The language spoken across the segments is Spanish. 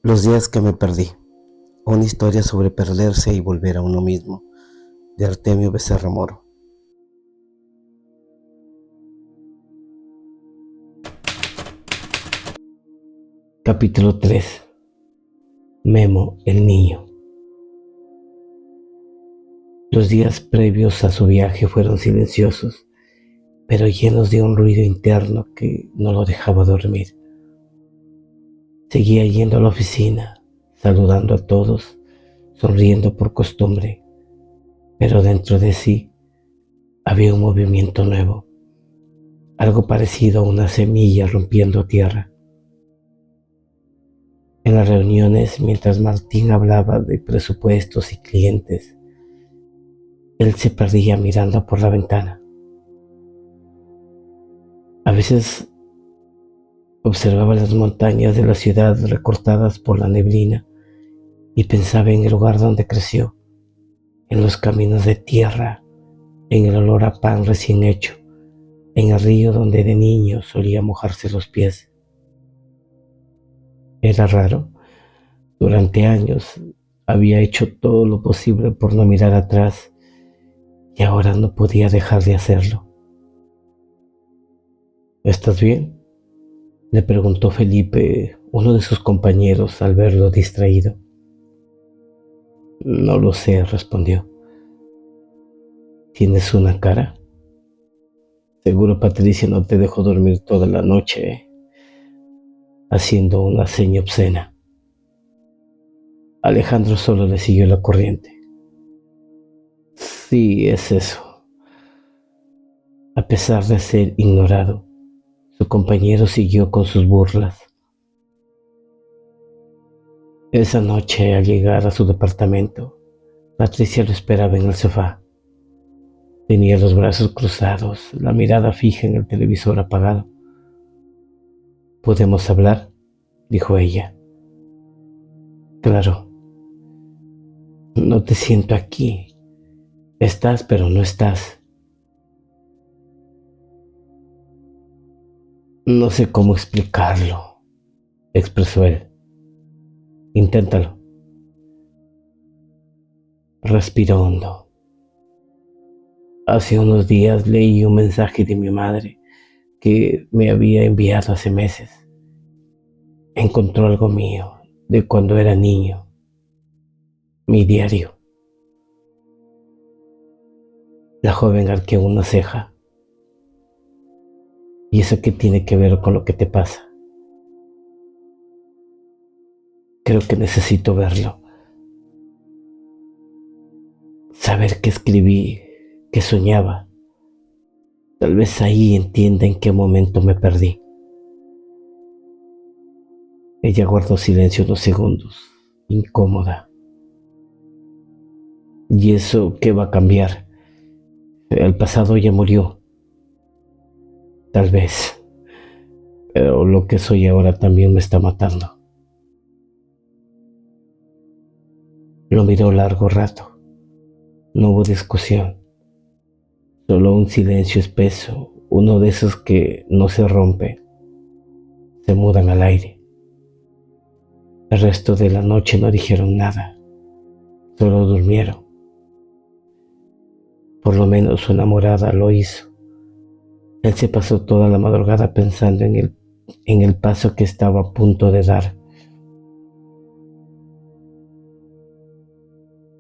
Los días que me perdí. Una historia sobre perderse y volver a uno mismo, de Artemio Becerra Moro. Capítulo 3. Memo, el niño. Los días previos a su viaje fueron silenciosos, pero llenos de un ruido interno que no lo dejaba dormir. Seguía yendo a la oficina, saludando a todos, sonriendo por costumbre, pero dentro de sí había un movimiento nuevo, algo parecido a una semilla rompiendo tierra. En las reuniones, mientras Martín hablaba de presupuestos y clientes, él se perdía mirando por la ventana. A veces observaba las montañas de la ciudad recortadas por la neblina y pensaba en el lugar donde creció, en los caminos de tierra, en el olor a pan recién hecho, en el río donde de niño solía mojarse los pies. Era raro. Durante años había hecho todo lo posible por no mirar atrás y ahora no podía dejar de hacerlo. ¿Estás bien?, le preguntó Felipe, uno de sus compañeros, al verlo distraído. No lo sé, respondió. ¿Tienes una cara? Seguro Patricia no te dejó dormir toda la noche, haciendo una seña obscena. Alejandro solo le siguió la corriente. Sí, es eso. A pesar de ser ignorado, su compañero siguió con sus burlas. Esa noche, al llegar a su departamento, Patricia lo esperaba en el sofá. Tenía los brazos cruzados, la mirada fija en el televisor apagado. ¿Podemos hablar?, dijo ella. Claro. No te siento aquí. Estás, pero no estás. No sé cómo explicarlo, expresó él. Inténtalo. Respiró hondo. Hace unos días leí un mensaje de mi madre que me había enviado hace meses. Encontró algo mío, de cuando era niño. Mi diario. La joven arqueó una ceja. ¿Y eso qué tiene que ver con lo que te pasa? Creo que necesito verlo. Saber qué escribí, qué soñaba. Tal vez ahí entienda en qué momento me perdí. Ella guardó silencio unos segundos, incómoda. ¿Y eso qué va a cambiar? El pasado ya murió. Tal vez. Pero lo que soy ahora también me está matando. Lo miró largo rato. No hubo discusión. Solo un silencio espeso, uno de esos que no se rompe, se mudan al aire. El resto de la noche no dijeron nada, solo durmieron. Por lo menos su enamorada lo hizo. Él se pasó toda la madrugada pensando en el paso que estaba a punto de dar.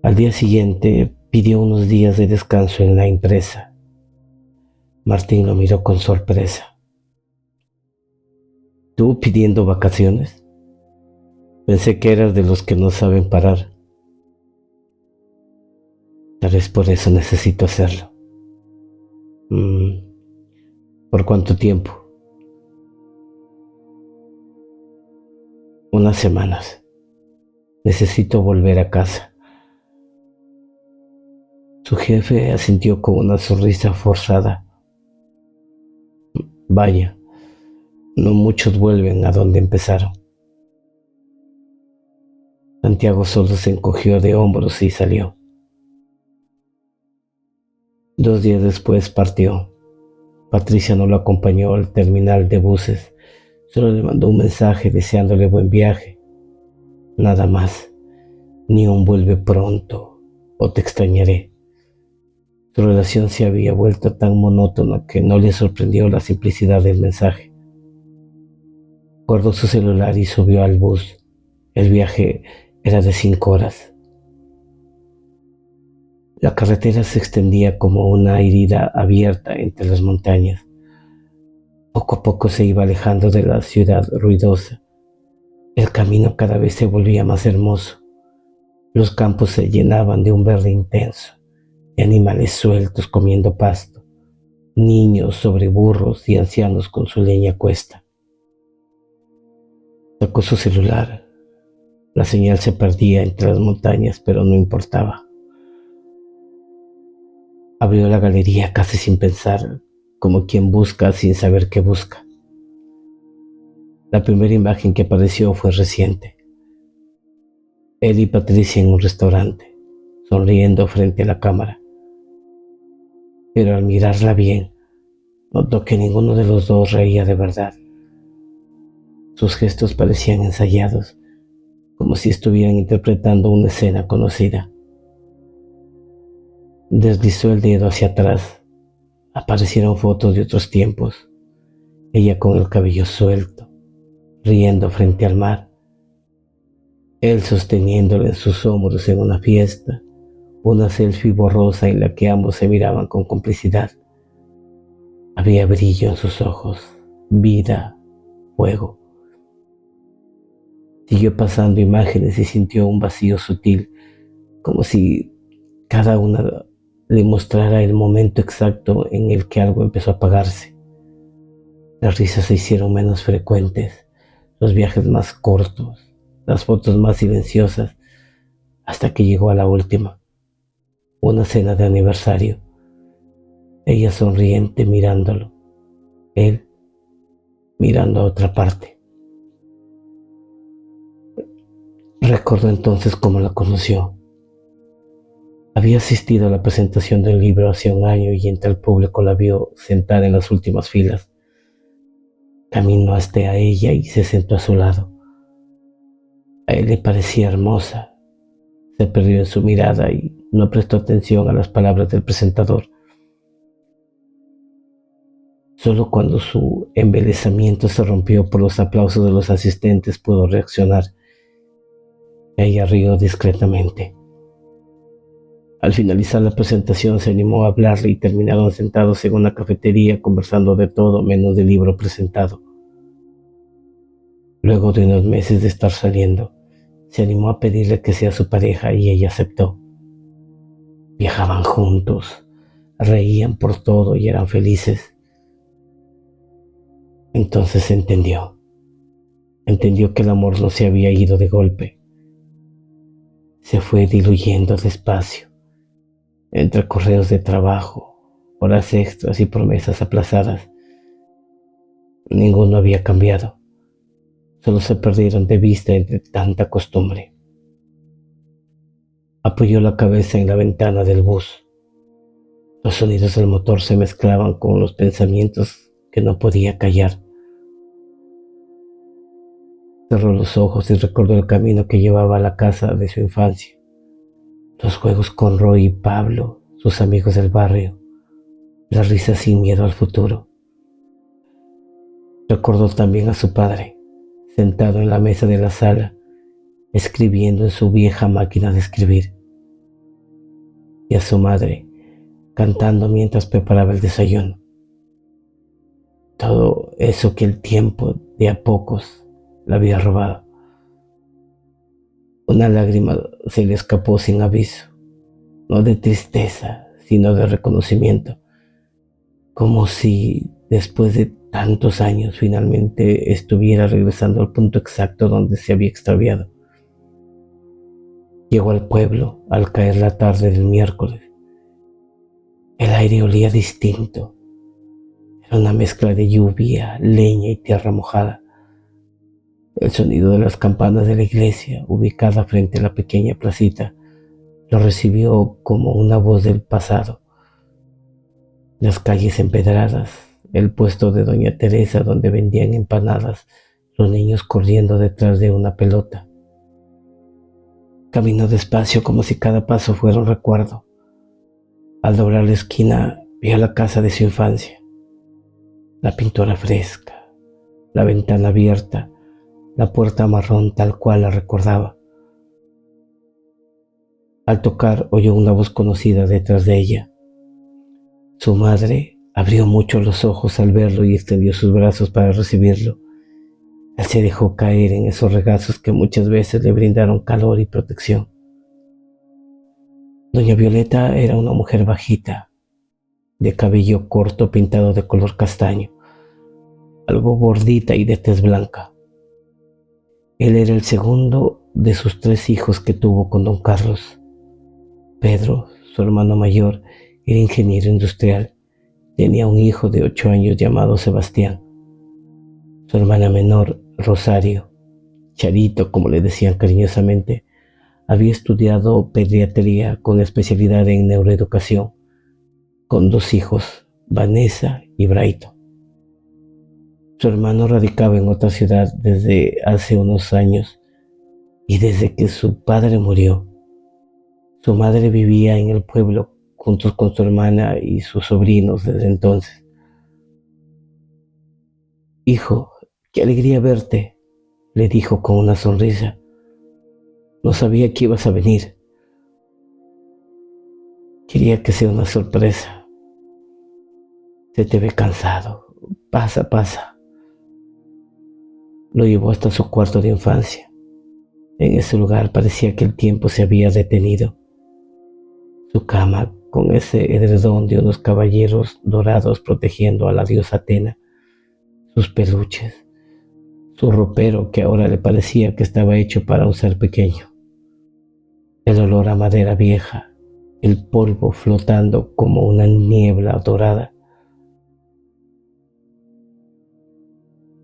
Al día siguiente pidió unos días de descanso en la empresa. Martín lo miró con sorpresa. ¿Tú pidiendo vacaciones? Pensé que eras de los que no saben parar. Tal vez por eso necesito hacerlo. ¿Por cuánto tiempo? Unas semanas. Necesito volver a casa. Su jefe asintió con una sonrisa forzada. Vaya, no muchos vuelven a donde empezaron. Santiago solo se encogió de hombros y salió. 2 días después partió. Patricia no lo acompañó al terminal de buses, solo le mandó un mensaje deseándole buen viaje. Nada más, ni un vuelve pronto o te extrañaré. Su relación se había vuelto tan monótona que no le sorprendió la simplicidad del mensaje. Guardó su celular y subió al bus. El viaje era de 5 horas. La carretera se extendía como una herida abierta entre las montañas. Poco a poco se iba alejando de la ciudad ruidosa. El camino cada vez se volvía más hermoso. Los campos se llenaban de un verde intenso, de animales sueltos comiendo pasto, niños sobre burros y ancianos con su leña a cuesta. Sacó su celular. La señal se perdía entre las montañas, pero no importaba. Abrió la galería casi sin pensar, como quien busca sin saber qué busca. La primera imagen que apareció fue reciente. Él y Patricia en un restaurante, sonriendo frente a la cámara. Pero al mirarla bien, notó que ninguno de los dos reía de verdad. Sus gestos parecían ensayados, como si estuvieran interpretando una escena conocida. Deslizó el dedo hacia atrás. Aparecieron fotos de otros tiempos. Ella con el cabello suelto, riendo frente al mar. Él sosteniéndolo en sus hombros en una fiesta. Una selfie borrosa en la que ambos se miraban con complicidad. Había brillo en sus ojos, vida, fuego. Siguió pasando imágenes y sintió un vacío sutil, como si cada una le mostrara el momento exacto en el que algo empezó a apagarse. Las risas se hicieron menos frecuentes, los viajes más cortos, las fotos más silenciosas, hasta que llegó a la última, una cena de aniversario. Ella sonriente mirándolo, él mirando a otra parte. Recordó entonces cómo la conoció. Había asistido a la presentación del libro hace un año y entre el público la vio sentada en las últimas filas. Caminó hasta ella y se sentó a su lado. A él le parecía hermosa. Se perdió en su mirada y no prestó atención a las palabras del presentador. Solo cuando su embelesamiento se rompió por los aplausos de los asistentes pudo reaccionar. Ella rió discretamente. Al finalizar la presentación se animó a hablarle y terminaron sentados en una cafetería conversando de todo menos del libro presentado. Luego de unos meses de estar saliendo, se animó a pedirle que sea su pareja y ella aceptó. Viajaban juntos, reían por todo y eran felices. Entonces entendió que el amor no se había ido de golpe. Se fue diluyendo despacio, entre correos de trabajo, horas extras y promesas aplazadas. Ninguno había cambiado, solo se perdieron de vista entre tanta costumbre. Apoyó la cabeza en la ventana del bus. Los sonidos del motor se mezclaban con los pensamientos que no podía callar. Cerró los ojos y recordó el camino que llevaba a la casa de su infancia, los juegos con Roy y Pablo, sus amigos del barrio, las risas sin miedo al futuro. Recordó también a su padre, sentado en la mesa de la sala, escribiendo en su vieja máquina de escribir, y a su madre, cantando mientras preparaba el desayuno. Todo eso que el tiempo de a pocos le había robado. Una lágrima se le escapó sin aviso, no de tristeza, sino de reconocimiento, como si después de tantos años finalmente estuviera regresando al punto exacto donde se había extraviado. Llegó al pueblo al caer la tarde del miércoles. El aire olía distinto. Era una mezcla de lluvia, leña y tierra mojada. El sonido de las campanas de la iglesia, ubicada frente a la pequeña placita, lo recibió como una voz del pasado. Las calles empedradas, el puesto de Doña Teresa donde vendían empanadas, los niños corriendo detrás de una pelota. Caminó despacio como si cada paso fuera un recuerdo. Al doblar la esquina, vio la casa de su infancia, la pintura fresca, la ventana abierta, la puerta marrón tal cual la recordaba. Al tocar, oyó una voz conocida detrás de ella. Su madre abrió mucho los ojos al verlo y extendió sus brazos para recibirlo. Él se dejó caer en esos regazos que muchas veces le brindaron calor y protección. Doña Violeta era una mujer bajita, de cabello corto pintado de color castaño, algo gordita y de tez blanca. Él era el segundo de sus 3 hijos que tuvo con don Carlos. Pedro, su hermano mayor, era ingeniero industrial. Tenía un hijo de 8 años llamado Sebastián. Su hermana menor, Rosario, Charito, como le decían cariñosamente, había estudiado pediatría con especialidad en neuroeducación, con 2 hijos, Vanessa y Braito. Su hermano radicaba en otra ciudad desde hace unos años y desde que su padre murió, su madre vivía en el pueblo juntos con su hermana y sus sobrinos desde entonces. Hijo, qué alegría verte, le dijo con una sonrisa. No sabía que ibas a venir. Quería que sea una sorpresa. Se te ve cansado. Pasa, pasa. Lo llevó hasta su cuarto de infancia. En ese lugar parecía que el tiempo se había detenido. Su cama, con ese edredón de unos caballeros dorados protegiendo a la diosa Atena, sus peluches, su ropero que ahora le parecía que estaba hecho para un ser pequeño, el olor a madera vieja, el polvo flotando como una niebla dorada.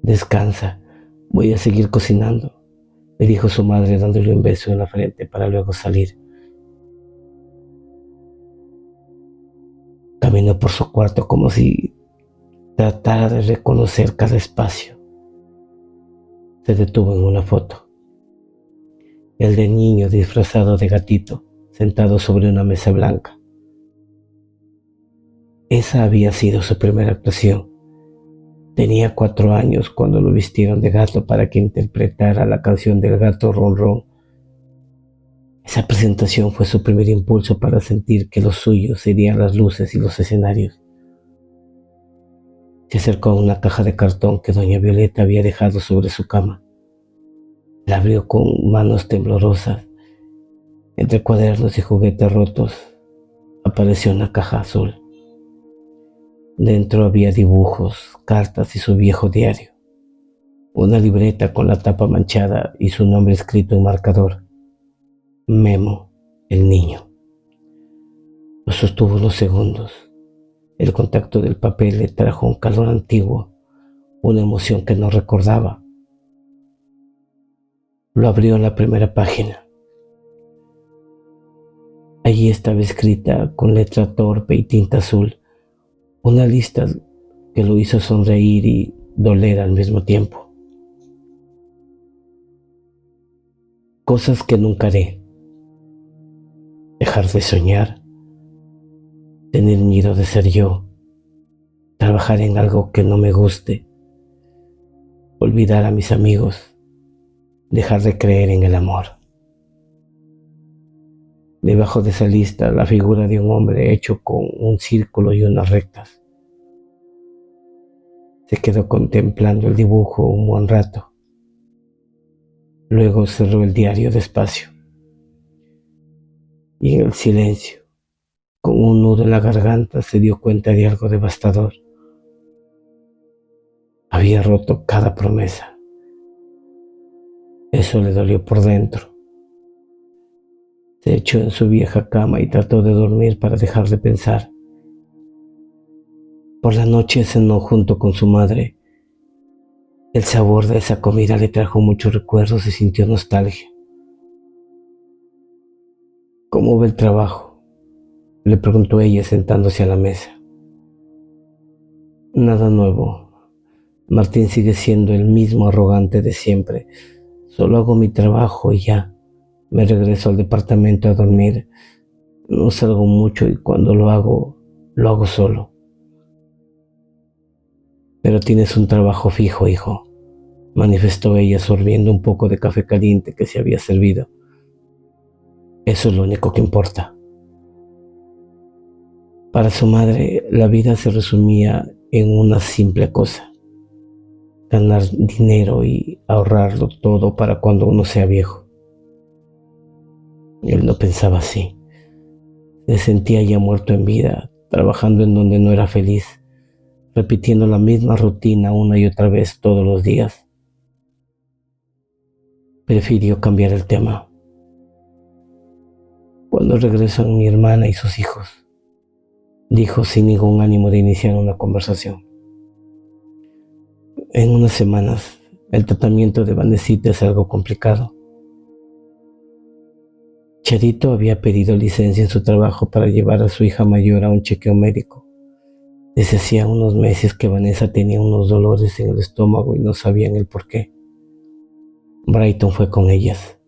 Descansa, voy a seguir cocinando, le dijo su madre dándole un beso en la frente para luego salir. Caminó por su cuarto como si tratara de reconocer cada espacio. Se detuvo en una foto. El de niño disfrazado de gatito, sentado sobre una mesa blanca. Esa había sido su primera actuación. Tenía 4 años cuando lo vistieron de gato para que interpretara la canción del gato Ron Ron. Esa presentación fue su primer impulso para sentir que lo suyo serían las luces y los escenarios. Se acercó a una caja de cartón que doña Violeta había dejado sobre su cama. La abrió con manos temblorosas. Entre cuadernos y juguetes rotos apareció una caja azul. Dentro había dibujos, cartas y su viejo diario. Una libreta con la tapa manchada y su nombre escrito en marcador. Memo, el niño. Lo sostuvo unos segundos. El contacto del papel le trajo un calor antiguo, una emoción que no recordaba. Lo abrió en la primera página. Allí estaba escrita con letra torpe y tinta azul una lista que lo hizo sonreír y doler al mismo tiempo. Cosas que nunca haré. Dejar de soñar, tener miedo de ser yo, trabajar en algo que no me guste, olvidar a mis amigos, dejar de creer en el amor. Debajo de esa lista, la figura de un hombre hecho con un círculo y unas rectas. Se quedó contemplando el dibujo un buen rato. Luego cerró el diario despacio. Y en el silencio, con un nudo en la garganta, se dio cuenta de algo devastador. Había roto cada promesa. Eso le dolió por dentro. Se echó en su vieja cama y trató de dormir para dejar de pensar. Por la noche cenó junto con su madre. El sabor de esa comida le trajo muchos recuerdos y sintió nostalgia. ¿Cómo va el trabajo?, le preguntó ella sentándose a la mesa. Nada nuevo. Martín sigue siendo el mismo arrogante de siempre. Solo hago mi trabajo y ya. Me regreso al departamento a dormir. No salgo mucho y cuando lo hago solo. Pero tienes un trabajo fijo, hijo, manifestó ella sorbiendo un poco de café caliente que se había servido. Eso es lo único que importa. Para su madre, la vida se resumía en una simple cosa: ganar dinero y ahorrarlo todo para cuando uno sea viejo. Él no pensaba así. Se sentía ya muerto en vida, trabajando en donde no era feliz, repitiendo la misma rutina una y otra vez todos los días. Prefirió cambiar el tema. Cuando regresan mi hermana y sus hijos, dijo sin ningún ánimo de iniciar una conversación. En unas semanas, el tratamiento de Vanesita es algo complicado. Charito había pedido licencia en su trabajo para llevar a su hija mayor a un chequeo médico. Desde hacía unos meses que Vanessa tenía unos dolores en el estómago y no sabían el por qué. Brighton fue con ellas.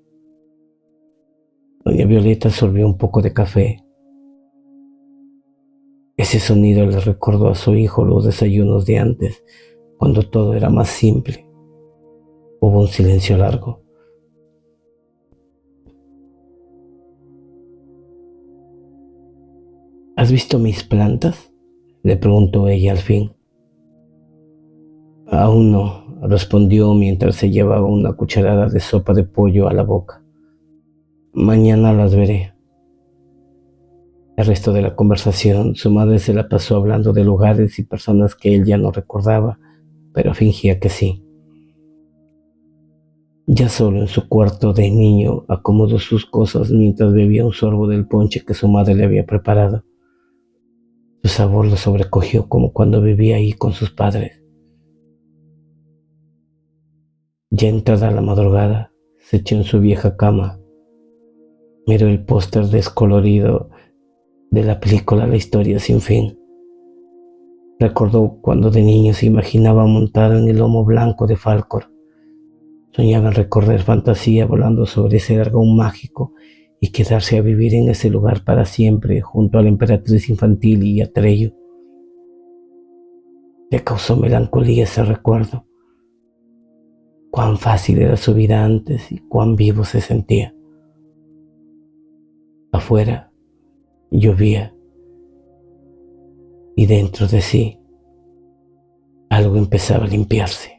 Doña Violeta sorbió un poco de café. Ese sonido le recordó a su hijo los desayunos de antes, cuando todo era más simple. Hubo un silencio largo. ¿Has visto mis plantas?, le preguntó ella al fin. Aún no, respondió mientras se llevaba una cucharada de sopa de pollo a la boca. Mañana las veré. El resto de la conversación, su madre se la pasó hablando de lugares y personas que él ya no recordaba, pero fingía que sí. Ya solo en su cuarto de niño, acomodó sus cosas mientras bebía un sorbo del ponche que su madre le había preparado. Su sabor lo sobrecogió como cuando vivía ahí con sus padres. Ya entrada la madrugada, se echó en su vieja cama. Miró el póster descolorido de la película La historia sin fin. Recordó cuando de niño se imaginaba montado en el lomo blanco de Falcor. Soñaba en recorrer fantasía volando sobre ese dragón mágico y quedarse a vivir en ese lugar para siempre junto a la emperatriz infantil y Atreyu. Le causó melancolía ese recuerdo. Cuán fácil era su vida antes y cuán vivo se sentía. Afuera llovía y dentro de sí algo empezaba a limpiarse.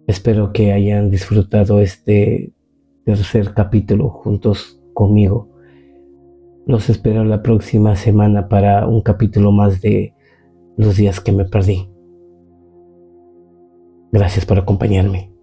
Espero que hayan disfrutado este tercer capítulo juntos conmigo. Los espero la próxima semana para un capítulo más de Los días que me perdí. Gracias por acompañarme.